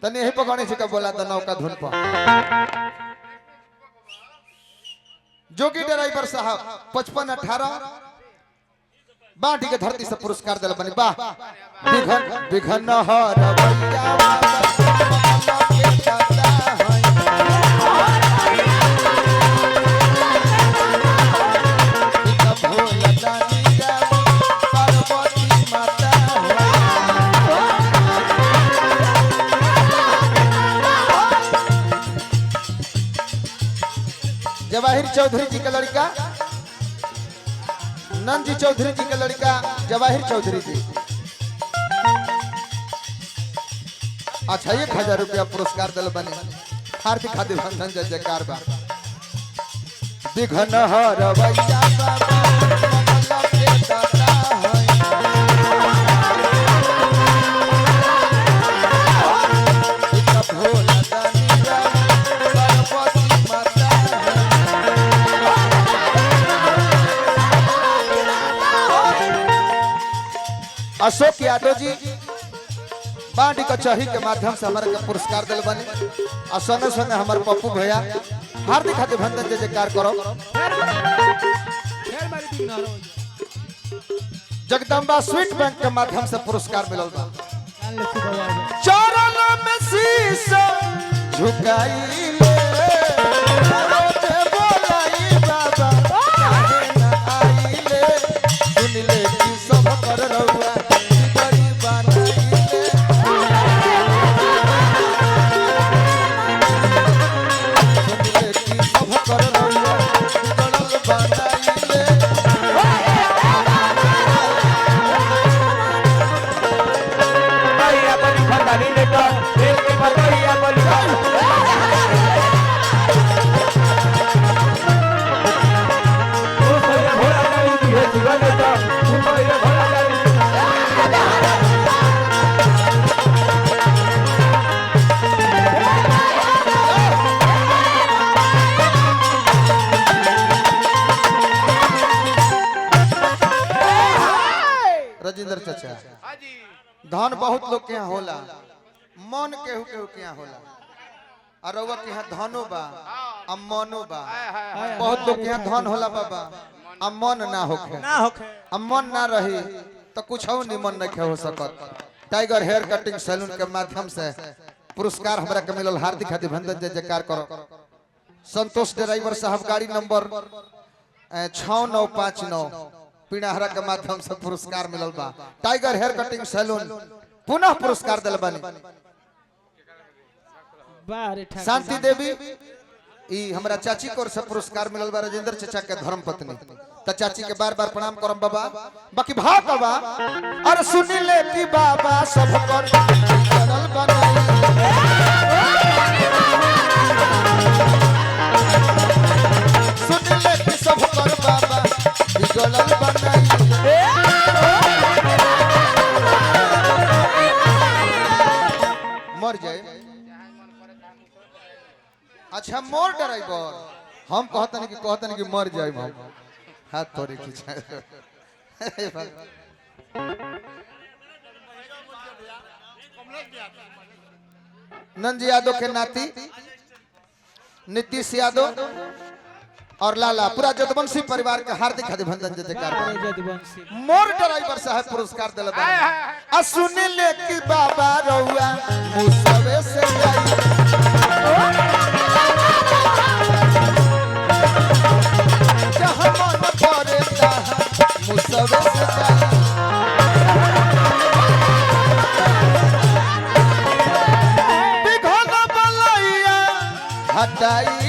तने यही पकाने से का बोला था नौका धुन पर जोगी ड्राइवर साहब 55-18 बाटी के धरती से पुरस्कार दिल बने वाह बिघन बिघन हर जवाहिर चौधरी जी का लड़का नंद जी चौधरी जी का लड़का जवाहिर चौधरी जी अच्छा 1000 रुपया पुरस्कार दल बने हार्दिक अभिनंदन जय जयकार बा बिघन हर भैया बाबा के दाता है भोला दानिया पार्वती माता अशोक यादव जी बांडी कचहरी के माध्यम से हमारे के पुरस्कार दिल बने और संगे संगे हमारे पप्पू भैया हार्दिक अभिनंदन जय जयकार करो जगदम्बा स्वीट बैंक के माध्यम से पुरस्कार मिलल बा चरण में शीश झुकाई ले बोलाई बाबा ना आई ले सुन ले कि सब कर रहुआ बड़ी बनाई ले सुन ले कि सब कर रहुआ बड़ी बनाई ले भैया बड़ी खंडानी ले तो दिल के भैया बड़ी भोला गाड़ी की है जीवन तो भैया भोला गाड़ी राजेंद्र चाचा धन बहुत लोग के यहाँ होला मन केहू केहू के यहाँ होला और रउआ के यहाँ धनो बा आ मनो बा बहुत लोग के यहाँ धन होला बाबा आ मन ना होखे आ मन ना रही तो कुछ निमन नहीं हो सकत टाइगर हेयर कटिंग सैलून के माध्यम से पुरस्कार हमरा के मिलल हार्दिक अभिनंदन जय जयकार करो संतोष ड्राइवर साहब गाड़ी नंबर 6959 पिनाहरा के माध्यम से पुरस्कार मिलल बा टाइगर हेयर कटिंग सैलून पुनः पुरस्कार दिल बनी शांति देवी ई हमरा चाची को से पुरस्कार मिलल बा राजेंद्र चाचा के धर्म पत्नी त चाची के बार बार प्रणाम करम बाबा बाकी भाव बाबा और सुन ले कि बाबा सब कर चल बनाई सुन ले कि सब कर बाबा बिगड़ल बनाई मर जाए अच्छा मोर ड्राइवर हम कहतन कि मर जाए हम हाथ थोड़े खींचा नंद यादव के नाती नीतीश यादव और लाला पूरा जदवंशी परिवार के हार्दिक अभिनंदन जय जयकार मोर ड्राइवर साहब पुरस्कार दिल आ सुन ले कि बाबा रहुआ मुसवे से जाई जहां मन करे तहां मुसवे से जाई बिघन बलैया हटाई